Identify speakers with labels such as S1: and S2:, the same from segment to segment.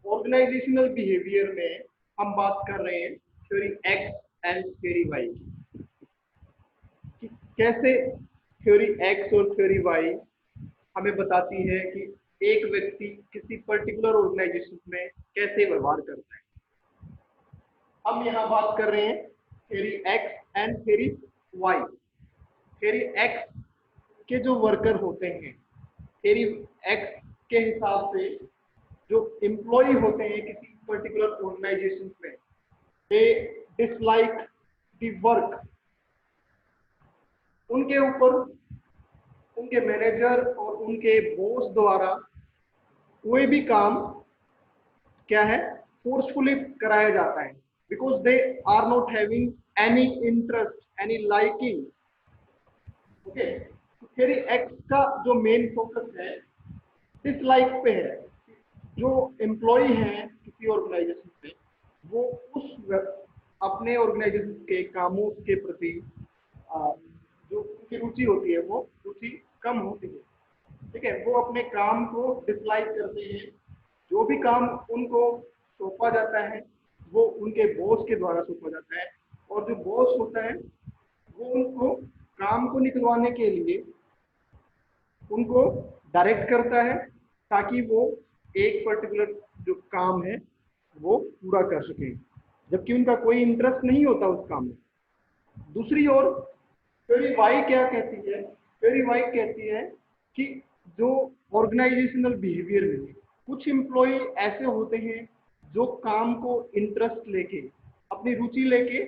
S1: Organisational behaviour में हम बात कर रहे हैं theory X and theory Y की, कि कैसे थ्योरी एक्स और थ्योरी वाई हमें बताती है कि एक व्यक्ति किसी पर्टिकुलर ऑर्गेनाइजेशन में कैसे व्यवहार करता है। हम यहाँ बात कर रहे हैं theory X and theory Y. Theory X के जो वर्कर होते हैं, थ्योरी एक्स के हिसाब से जो एम्प्लॉय होते हैं किसी पर्टिकुलर ऑर्गेनाइजेशन में, दे डिसलाइक द वर्क। उनके ऊपर उनके मैनेजर और उनके बॉस द्वारा कोई भी काम क्या है, फोर्सफुली कराया जाता है, because they are not having any interest any liking. Okay, theory X का जो मेन फोकस है डिसलाइक पे है। जो एम्प्लॉय हैं किसी ऑर्गेनाइजेशन में, वो अपने ऑर्गेनाइजेशन के कामों के प्रति जो उनकी रुचि होती है वो रुचि कम होती है। ठीक है, वो अपने काम को डिसलाइक करते हैं। जो भी काम उनको सौंपा जाता है वो उनके बॉस के द्वारा सौंपा जाता है, और जो बॉस होता है वो उनको काम को निकलवाने के लिए उनको डायरेक्ट करता है, ताकि वो एक पर्टिकुलर जो काम है वो पूरा कर सके, जबकि उनका कोई इंटरेस्ट नहीं होता उस काम में। दूसरी ओर थ्योरी वाई क्या कहती है? थ्योरी वाई कहती है कि जो ऑर्गेनाइजेशनल बिहेवियर में कुछ एम्प्लॉय ऐसे होते हैं जो काम को इंटरेस्ट लेके, अपनी रुचि लेके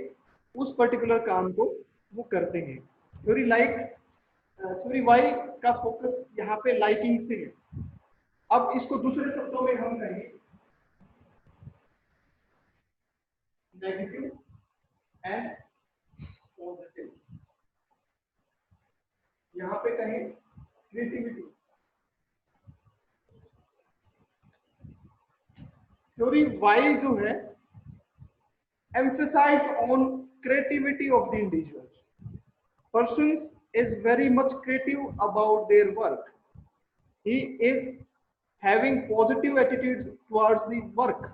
S1: उस पर्टिकुलर काम को वो करते हैं। थ्योरी वाई का फोकस यहाँ पे लाइकिंग से है। अब इसको दूसरे शब्दों में हम कहें नेगेटिव एंड पॉजिटिव, यहाँ पे कहें क्रिएटिविटी। थ्योरी वाई जो है emphasize on creativity of the individuals. Person is very much creative about their work. He is having positive attitudes towards the work.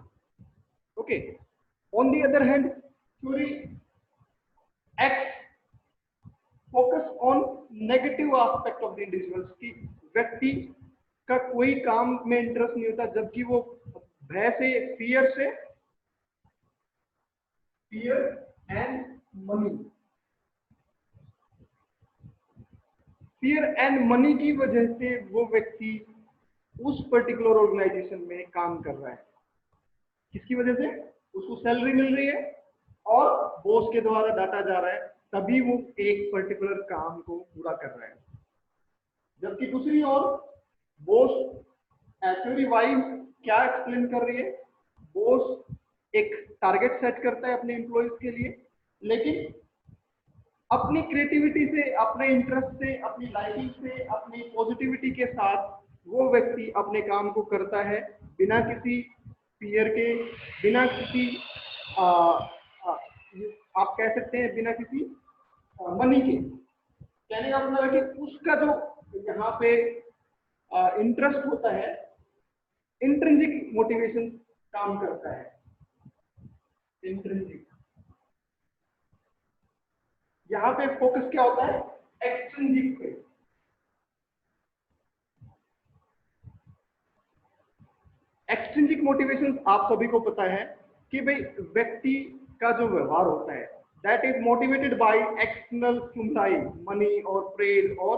S1: Okay. On the other hand, theory X focus on negative aspect of the individuals, कि व्यक्ति का कोई काम में interest नहीं होता, जबकि वो भय से, fear and money, fear and money की वजह से वो व्यक्ति उस पर्टिकुलर ऑर्गेनाइजेशन में काम कर रहा है। किसकी वजह से? उसको सैलरी मिल रही है और बॉस के द्वारा डांटा जा रहा है, तभी वो एक पर्टिकुलर काम को पूरा कर रहा है। जबकि दूसरी ओर बॉस, थ्योरी वाई क्या एक्सप्लेन कर रही है? बॉस एक टारगेट सेट करता है अपने एम्प्लॉयज के लिए, लेकिन अपनी क्रिएटिविटी से, अपने इंटरेस्ट से, अपनी लाइकिंग से, अपनी पॉजिटिविटी के साथ वो व्यक्ति अपने काम को करता है, बिना किसी फियर के, बिना किसी आप कह सकते हैं बिना किसी मनी के। कहने का मतलब है कि उसका जो यहाँ पे इंटरेस्ट होता है, इंट्रिंसिक मोटिवेशन काम करता है। इंट्रिंसिक, यहाँ पे फोकस क्या होता है? एक्सट्रिंसिक पे। एक्सट्रिंसिक मोटिवेशन आप सभी को पता है कि भाई व्यक्ति का जो व्यवहार होता है, that is motivated by external stimuli, money और प्रेज और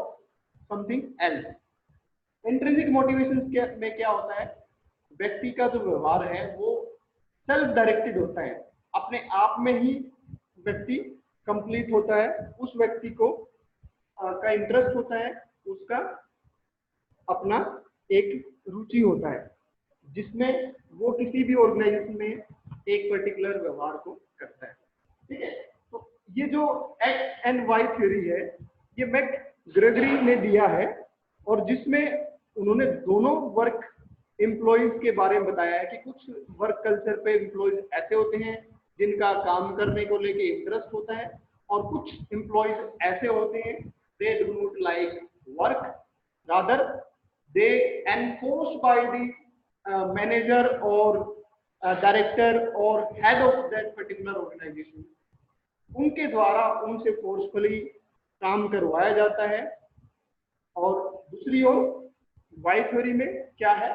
S1: समथिंग एल्स। इंट्रिंसिक मोटिवेशन में क्या होता है? व्यक्ति का जो व्यवहार है वो सेल्फ डायरेक्टेड होता है, अपने आप में ही व्यक्ति कंप्लीट होता है। उस व्यक्ति को का इंटरेस्ट होता है, उसका अपना एक रुचि होता है, जिसमें वो किसी भी ऑर्गेनाइजेशन में एक पर्टिकुलर व्यवहार को करता है। ठीक है, तो ये जो एक्स एंड वाई थ्योरी है, ये मैकग्रेगरी ने दिया है, और जिसमें उन्होंने दोनों वर्क एम्प्लॉयज के बारे में बताया है कि कुछ वर्क कल्चर पे एम्प्लॉयज ऐसे होते हैं जिनका काम करने को लेके इंटरेस्ट होता है, और कुछ एम्प्लॉयज ऐसे होते हैं they do not like work, rather they enforced by the manager और डायरेक्टर और head of that particular organisation, उनके द्वारा उनसे फोर्सफुली काम करवाया जाता है। और दूसरी ओर वाई थ्योरी में क्या है,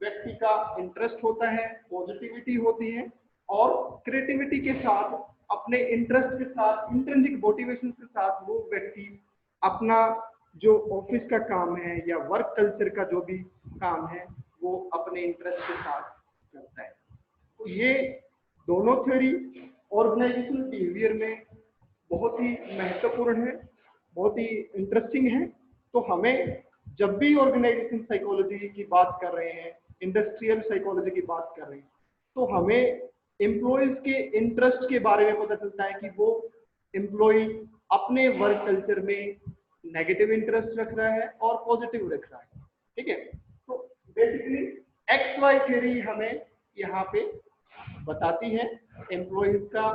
S1: व्यक्ति का इंटरेस्ट होता है, पॉजिटिविटी होती है और क्रिएटिविटी के साथ, अपने इंटरेस्ट के साथ, इंट्रिंसिक मोटिवेशन के साथ वो व्यक्ति अपना जो ऑफिस का काम है या वर्क कल्चर का जो भी काम है वो अपने इंटरेस्ट के साथ करता है। तो ये दोनों थ्योरी ऑर्गेनाइजेशनल बिहेवियर में बहुत ही महत्वपूर्ण है, बहुत ही इंटरेस्टिंग है। तो हमें जब भी ऑर्गेनाइजेशन साइकोलॉजी की बात कर रहे हैं, इंडस्ट्रियल साइकोलॉजी की बात कर रहे हैं, तो हमें एम्प्लॉयज के इंटरेस्ट के बारे में पता चलता है कि वो एम्प्लॉय अपने वर्क कल्चर में नेगेटिव इंटरेस्ट रख रहा है और पॉजिटिव रख रहा है। ठीक है, तो बेसिकली एक्स वाई थ्योरी हमें यहाँ पे बताती है एम्प्लॉयज का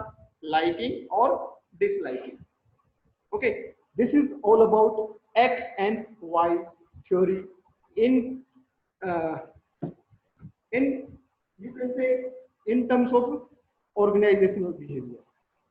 S1: लाइकिंग और disliking. Okay, this is all about X and Y theory in you can say in terms of organizational behavior.